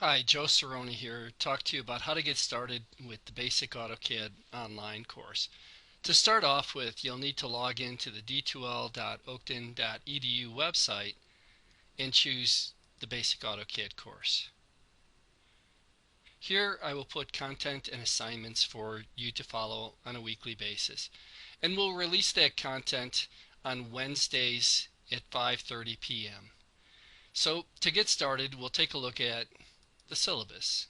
Hi, Joe Cerrone here. Talk to you about how to get started with the basic AutoCAD online course. To start off with, you'll need to log into the d2l.oakton.edu website and choose the basic AutoCAD course. Here I will put content and assignments for you to follow on a weekly basis. And we'll release that content on Wednesdays at 5:30 p.m. So to get started, we'll take a look at the syllabus.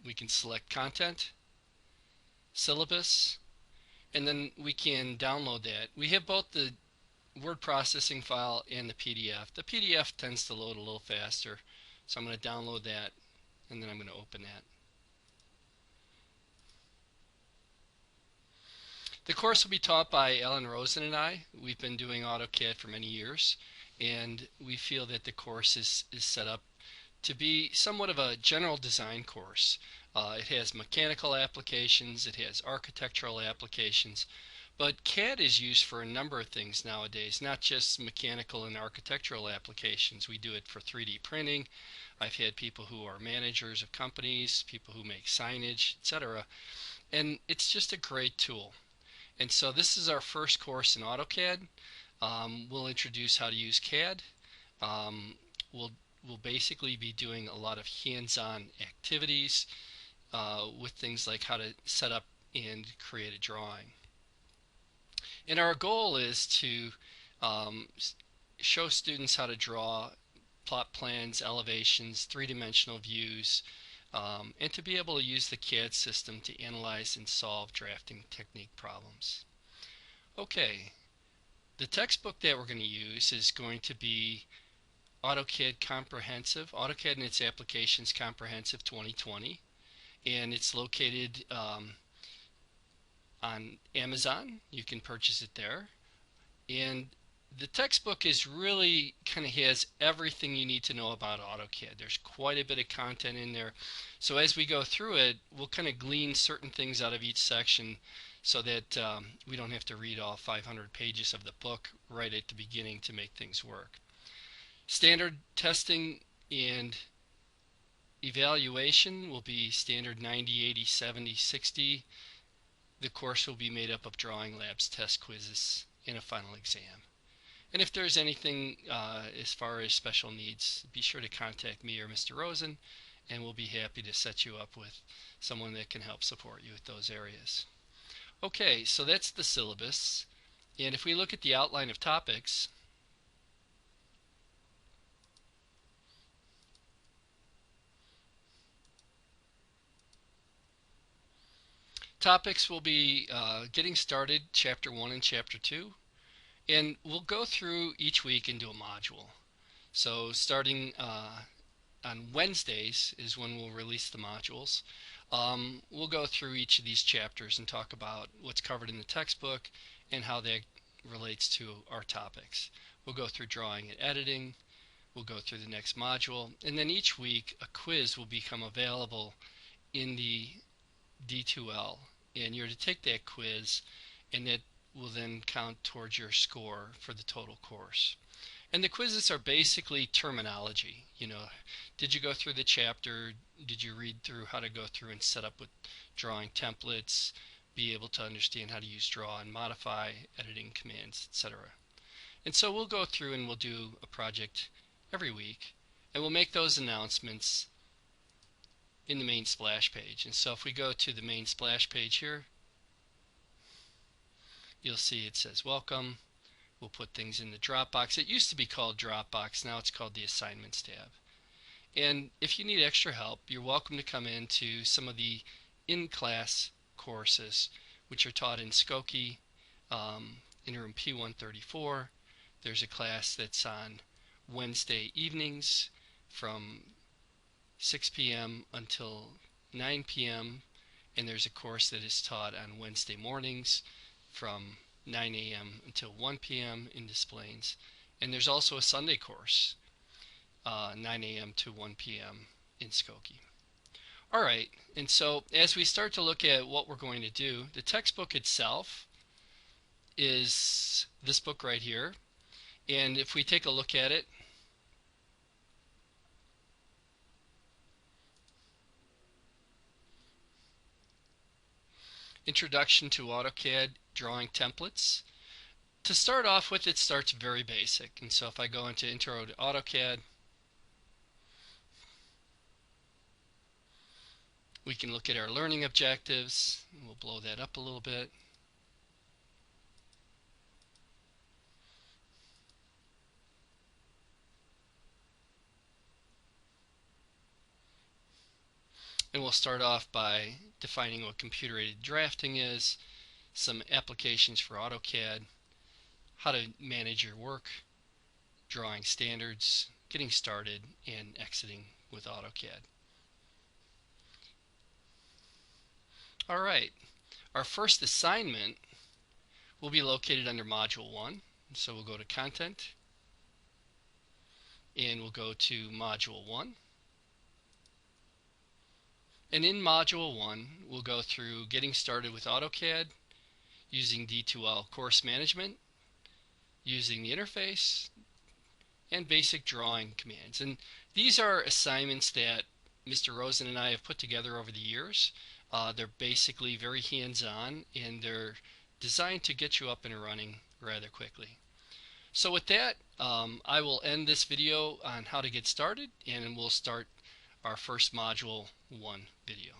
We can select content, syllabus, and then we can download that. We have both the word processing file and the PDF. The PDF tends to load a little faster, so I'm going to download that and then I'm going to open that. The course will be taught by Ellen Rosen and I. We've been doing AutoCAD for many years, and we feel that the course is set up to be somewhat of a general design course. It has mechanical applications, it has architectural applications, but CAD is used for a number of things nowadays, not just mechanical and architectural applications. We do it for 3D printing. I've had people who are managers of companies, people who make signage, etc. And it's just a great tool. And so this is our first course in AutoCAD. We'll introduce how to use CAD. Um, we'll we'll basically be doing a lot of hands-on activities with things like how to set up and create a drawing. And our goal is to um, show students how to draw plot plans, elevations, three-dimensional views, and to be able to use the CAD system to analyze and solve drafting technique problems. Okay, the textbook that we're going to use is going to be AutoCAD Comprehensive, AutoCAD and its Applications Comprehensive 2020, and it's located on Amazon. You can purchase it there. And the textbook is really kind of has everything you need to know about AutoCAD. There's quite a bit of content in there. So as we go through it, we'll kind of glean certain things out of each section so that we don't have to read all 500 pages of the book right at the beginning to make things work. Standard testing and evaluation will be standard 90, 80, 70, 60. The course will be made up of drawing labs, test quizzes, and a final exam. And if there's anything as far as special needs, be sure to contact me or Mr. Rosen, and we'll be happy to set you up with someone that can help support you with those areas. Okay, so that's the syllabus. And if we look at the outline of topics, topics will be getting started, Chapter 1 and Chapter 2. And we'll go through each week and do a module. So starting on Wednesdays is when we'll release the modules. We'll go through each of these chapters and talk about what's covered in the textbook and how that relates to our topics. We'll go through drawing and editing. We'll go through the next module. And then each week a quiz will become available in the D2L. And you're to take that quiz, and that will then count towards your score for the total course. And the quizzes are basically terminology. You know, did you go through the chapter? Did you read through how to go through and set up with drawing templates? Be able to understand how to use draw and modify, editing commands, etc. And so we'll go through and we'll do a project every week, and we'll make those announcements in the main splash page. And so if we go to the main splash page here, you'll see it says welcome. We'll put things in the Dropbox. It used to be called Dropbox, now it's called the Assignments tab. And if you need extra help, you're welcome to come into some of the in-class courses, which are taught in Skokie, in room P134. There's a class that's on Wednesday evenings from 6 p.m. until 9 p.m. And there's a course that is taught on Wednesday mornings from 9 a.m. until 1 p.m. in Des Plaines. And there's also a Sunday course, 9 a.m. to 1 p.m. in Skokie. All right, and so as we start to look at what we're going to do, the textbook itself is this book right here. And if we take a look at it, Introduction to AutoCAD Drawing Templates. To start off with, it starts very basic. And so if I go into Intro to AutoCAD, we can look at our learning objectives. We'll blow that up a little bit. And we'll start off by defining what computer-aided drafting is, some applications for AutoCAD, how to manage your work, drawing standards, getting started, and exiting with AutoCAD. Alright, our first assignment will be located under Module 1. So we'll go to Content, and we'll go to Module 1. And in Module 1, we'll go through getting started with AutoCAD, using D2L course management, using the interface, and basic drawing commands. And these are assignments that Mr. Rosen and I have put together over the years. They're basically very hands-on, and they're designed to get you up and running rather quickly. So with that, I will end this video on how to get started, and we'll start our first Module 1 video.